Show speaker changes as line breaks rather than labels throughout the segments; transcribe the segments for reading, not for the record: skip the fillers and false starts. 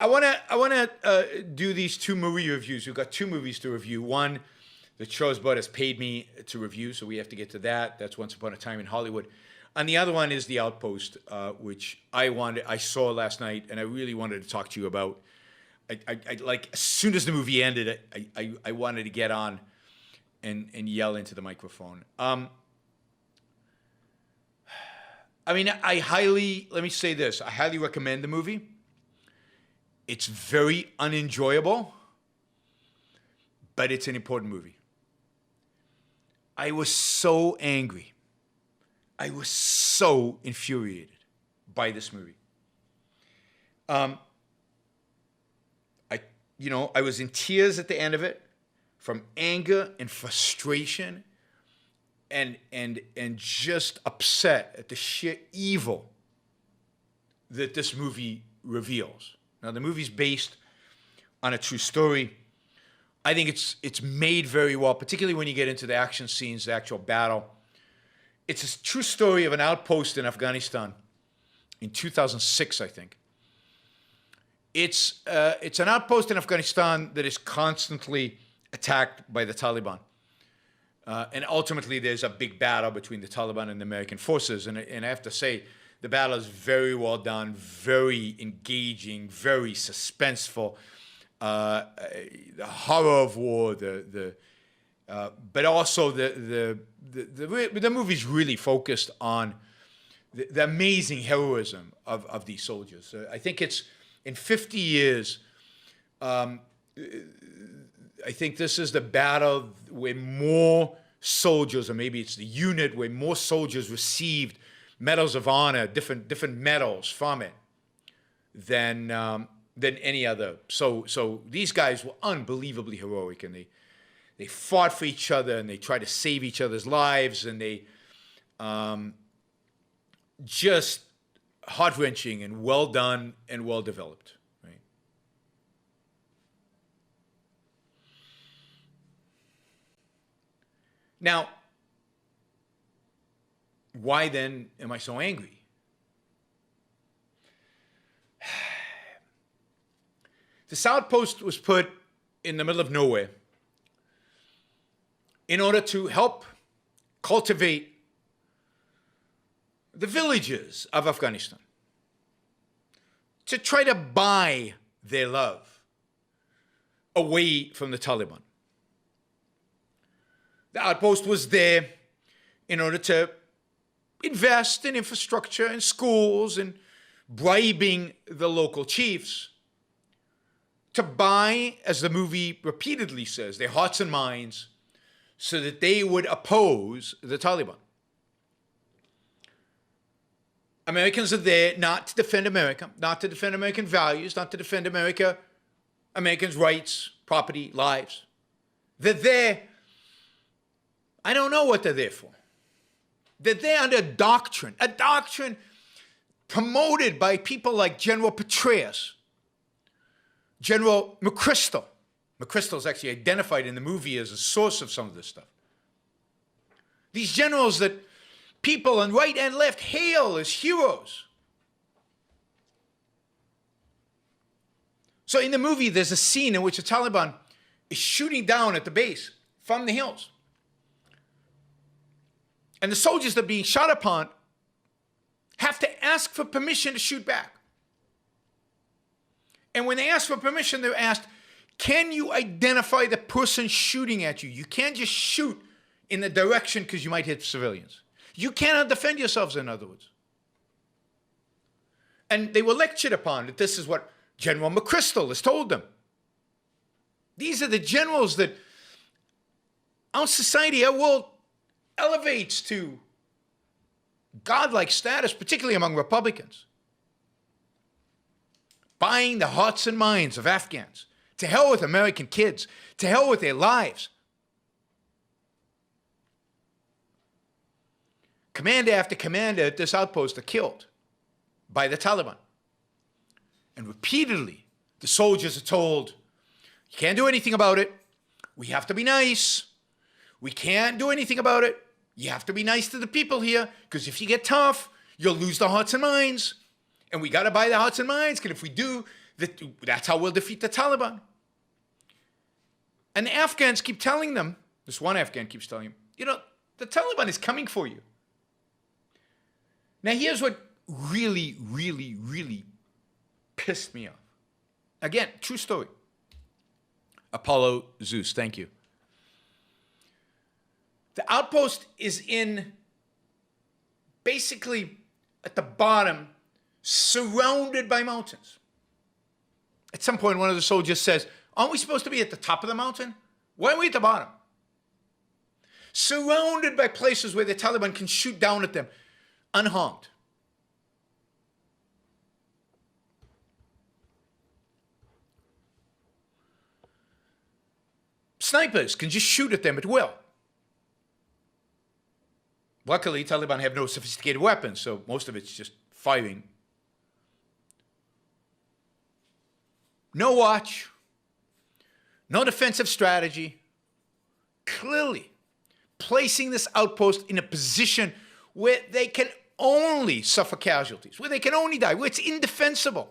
I wanna do these two movie reviews. We've got two movies to review. One that Showsbud has paid me to review, so we have to get to that. That's Once Upon a Time in Hollywood. And the other one is The Outpost, which I saw last night, and I really wanted to talk to you about. I like as soon as the movie ended, I wanted to get on and yell into the microphone. I mean, let me say this, I highly recommend the movie. It's very unenjoyable, but it's an important movie. I was so angry. I was so infuriated by this movie. I was in tears at the end of it from anger and frustration and just upset at the sheer evil that this movie reveals. Now, the movie's based on a true story. I think it's made very well, particularly when you get into the action scenes, the actual battle. It's a true story of an outpost in Afghanistan in 2006, I think. It's an outpost in Afghanistan that is constantly attacked by the Taliban. And ultimately, there's a big battle between the Taliban and the American forces. And I have to say, the battle is very well done, very engaging, very suspenseful. The horror of war, but also the movie's really focused on the amazing heroism of these soldiers. I think it's in 50 years. I think this is the battle where more soldiers, or maybe it's the unit where more soldiers received medals of honor, different medals from it than any other. So these guys were unbelievably heroic, and they fought for each other, and they tried to save each other's lives, and they just heart-wrenching and well done and well developed. Right? Now, why then am I so angry? This outpost was put in the middle of nowhere in order to help cultivate the villages of Afghanistan, to try to buy their love away from the Taliban. The outpost was there in order to invest in infrastructure and schools and bribing the local chiefs to buy, as the movie repeatedly says, their hearts and minds so that they would oppose the Taliban. Americans are there not to defend America, not to defend American values, not to defend Americans' rights, property, lives. They're there, I don't know what they're there for. They're there under a doctrine promoted by people like General Petraeus, General McChrystal. McChrystal is actually identified in the movie as a source of some of this stuff. These generals that people on right and left hail as heroes. So in the movie, there's a scene in which the Taliban is shooting down at the base from the hills. And the soldiers that are being shot upon have to ask for permission to shoot back. And when they ask for permission, they're asked, can you identify the person shooting at you? You can't just shoot in the direction because you might hit civilians. You cannot defend yourselves, in other words. And they were lectured upon that this is what General McChrystal has told them. These are the generals that our society, our world elevates to godlike status, particularly among Republicans. Buying the hearts and minds of Afghans. To hell with American kids. To hell with their lives. Commander after commander at this outpost are killed by the Taliban. And repeatedly, the soldiers are told, you can't do anything about it. We have to be nice. We can't do anything about it. You have to be nice to the people here, because if you get tough, you'll lose the hearts and minds. And we got to buy the hearts and minds, because if we do, That's how we'll defeat the Taliban. And the Afghans keep telling them, this one Afghan keeps telling him, the Taliban is coming for you. Now, here's what really, really, really pissed me off. Again, true story. Apollo Zeus, thank you. The outpost is basically at the bottom, surrounded by mountains. At some point, one of the soldiers says, aren't we supposed to be at the top of the mountain? Why are we at the bottom? Surrounded by places where the Taliban can shoot down at them unharmed. Snipers can just shoot at them at will. Luckily, Taliban have no sophisticated weapons, so most of it's just firing. No watch, no defensive strategy. Clearly placing this outpost in a position where they can only suffer casualties, where they can only die, where it's indefensible,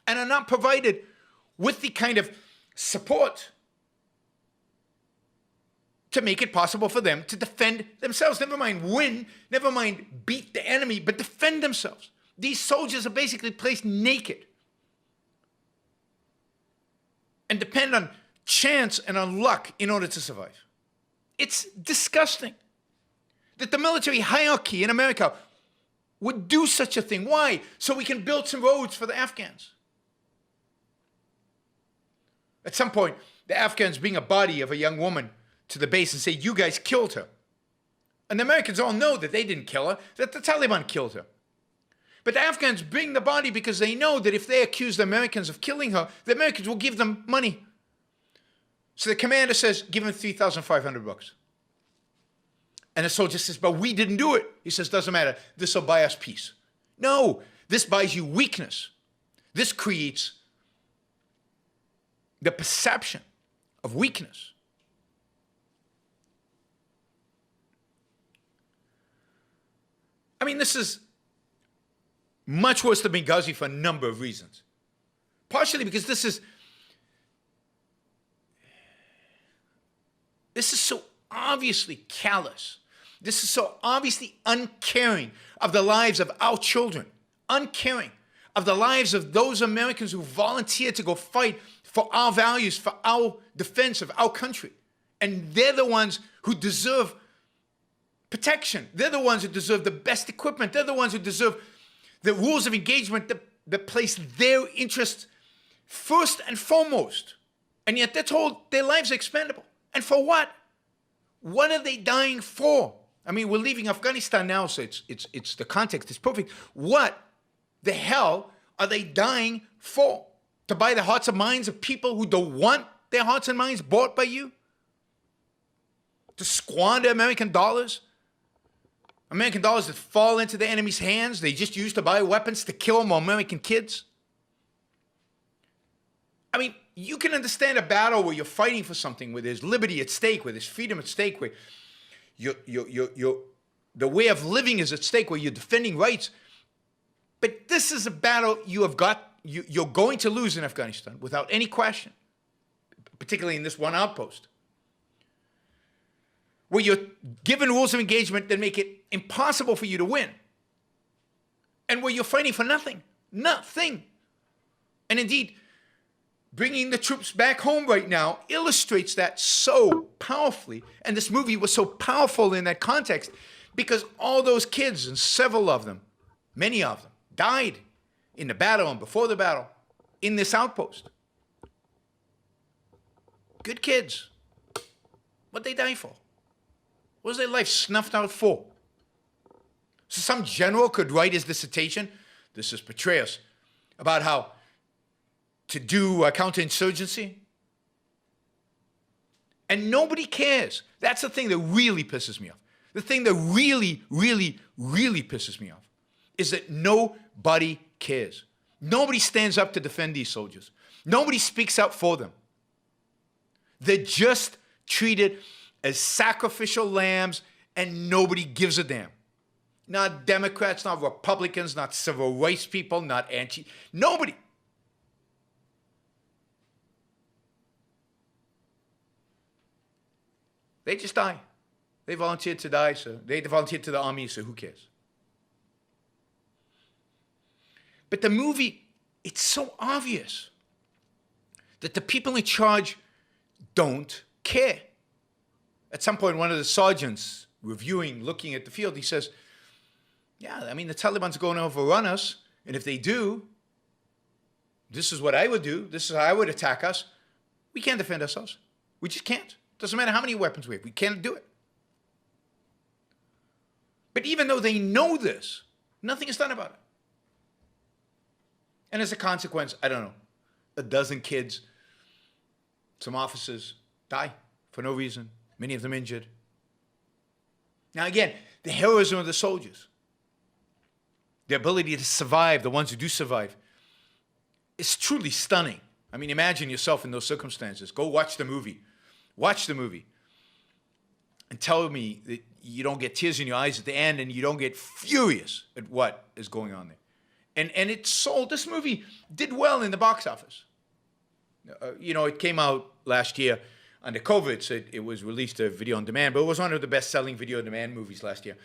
and are not provided with the kind of support to make it possible for them to defend themselves. Never mind win, never mind beat the enemy, but defend themselves. These soldiers are basically placed naked and depend on chance and on luck in order to survive. It's disgusting that the military hierarchy in America would do such a thing. Why? So we can build some roads for the Afghans. At some point, the Afghans bring a body of a young woman to the base and say, you guys killed her. And the Americans all know that they didn't kill her, that the Taliban killed her. But the Afghans bring the body because they know that if they accuse the Americans of killing her, the Americans will give them money. So the commander says, give him $3,500. And the soldier says, but we didn't do it. He says, doesn't matter. This will buy us peace. No, this buys you weakness. This creates the perception of weakness. I mean, this is much worse than Benghazi for a number of reasons. Partially because this is so obviously callous. This is so obviously uncaring of the lives of our children, uncaring of the lives of those Americans who volunteer to go fight for our values, for our defense of our country. And they're the ones who deserve protection. They're the ones who deserve the best equipment. They're the ones who deserve the rules of engagement that place their interests first and foremost. And yet they're told their lives are expendable. And for what? What are they dying for? I mean, we're leaving Afghanistan now, so it's the context is perfect. What the hell are they dying for? To buy the hearts and minds of people who don't want their hearts and minds bought by you? To squander American dollars? American dollars that fall into the enemy's hands, they just use to buy weapons to kill more American kids? I mean, you can understand a battle where you're fighting for something, where there's liberty at stake, where there's freedom at stake, where the way of living is at stake, where you're defending rights. But this is a battle you're going to lose in Afghanistan without any question, particularly in this one outpost, where you're given rules of engagement that make it impossible for you to win, and where you're fighting for nothing. Nothing. And indeed, bringing the troops back home right now illustrates that so powerfully, and this movie was so powerful in that context because all those kids, and several of them, many of them, died in the battle and before the battle in this outpost. Good kids. What'd they die for? What was their life snuffed out for? So some general could write his dissertation, this is Petraeus, about how to do counterinsurgency. And nobody cares. That's the thing that really pisses me off. The thing that really, really, really pisses me off is that nobody cares. Nobody stands up to defend these soldiers. Nobody speaks up for them. They're just treated as sacrificial lambs, and nobody gives a damn. Not Democrats, not Republicans, not civil rights people, not nobody. They just die. They volunteered to die, so they volunteered to the army, so who cares? But the movie, it's so obvious that the people in charge don't care. At some point, one of the sergeants reviewing, looking at the field, he says, yeah, I mean, the Taliban's going to overrun us, and if they do, this is what I would do. This is how I would attack us. We can't defend ourselves. We just can't. Doesn't matter how many weapons we have. We can't do it. But even though they know this, nothing is done about it. And as a consequence, I don't know, a dozen kids, some officers die for no reason, many of them injured. Now again, the heroism of the soldiers, their ability to survive, the ones who do survive, is truly stunning. I mean, imagine yourself in those circumstances. Go watch the movie. Watch the movie. And tell me that you don't get tears in your eyes at the end and you don't get furious at what is going on there. And it sold, this movie did well in the box office. You know, it came out last year under COVID, so it was released a video on demand, but it was one of the best-selling video on demand movies last year.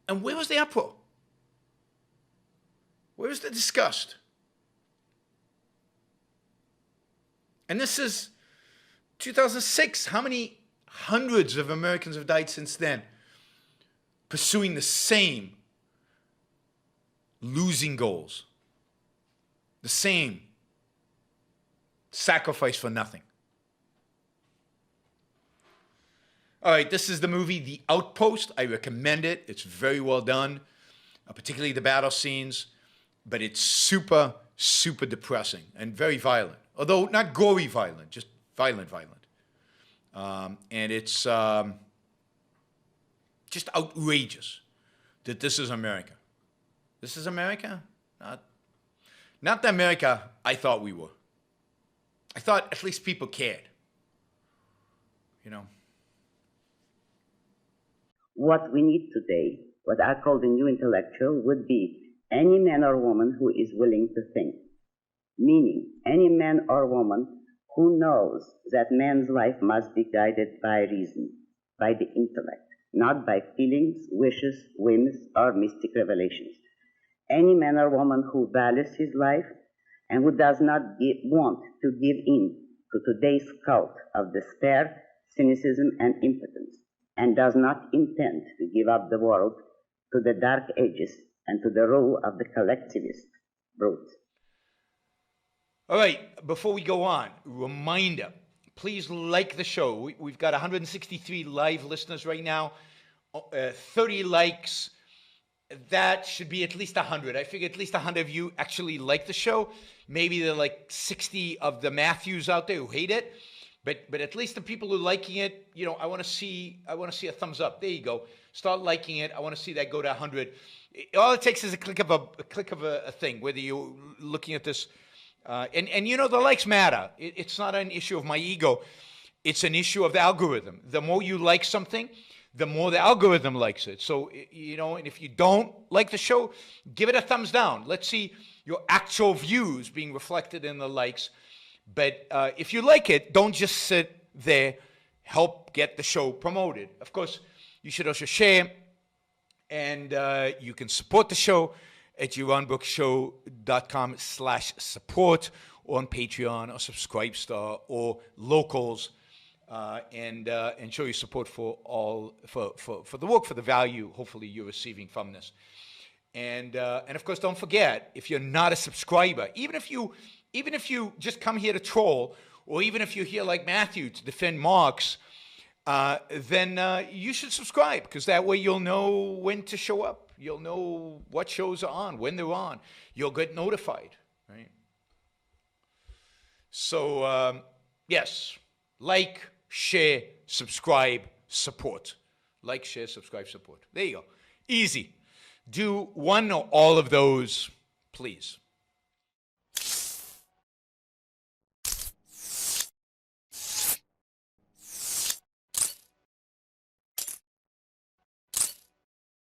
And where was the uproar? Where was the disgust? And this is 2006. How many hundreds of Americans have died since then pursuing the same losing goals? The same sacrifice for nothing. All right, this is the movie The Outpost. I recommend it. It's very well done, particularly the battle scenes, but it's super, super depressing and very violent. Although not gory violent, just violent. And it's just outrageous that this is America. This is America? Not the America I thought we were. I thought at least people cared. You know?
What we need today, what I call the new intellectual, would be any man or woman who is willing to think. Meaning, any man or woman who knows that man's life must be guided by reason, by the intellect, not by feelings, wishes, whims, or mystic revelations. Any man or woman who values his life and who does not want to give in to today's cult of despair, cynicism, and impotence, and does not intend to give up the world to the dark ages and to the rule of the collectivist brute.
All right, before we go on, reminder, please like the show. We've got 163 live listeners right now, 30 likes. That should be at least 100. I figure at least 100 of you actually like the show. Maybe there are like 60 of the Matthews out there who hate it, but at least the people who are liking it, you know, I want to see a thumbs up. There you go. Start liking it. I want to see that go to 100. All it takes is a click of a thing, whether you're looking at this. And you know, the likes matter. It's not an issue of my ego. It's an issue of the algorithm. The more you like something, the more the algorithm likes it. So, you know, and if you don't like the show, give it a thumbs down. Let's see your actual views being reflected in the likes. But if you like it, don't just sit there. Help get the show promoted. Of course, you should also share. And you can support the show at JeronBrooksShow.com/support, or on Patreon or Subscribestar or Locals, and show your support for the work, for the value hopefully you're receiving from this. And of course, don't forget, if you're not a subscriber, even if you just come here to troll, or even if you're here like Matthew to defend Marx, then you should subscribe, because that way you'll know when to show up. You'll know what shows are on, when they're on. You'll get notified, right? So, yes, like, share, subscribe, support. Like, share, subscribe, support. There you go. Easy. Do one or all of those, please.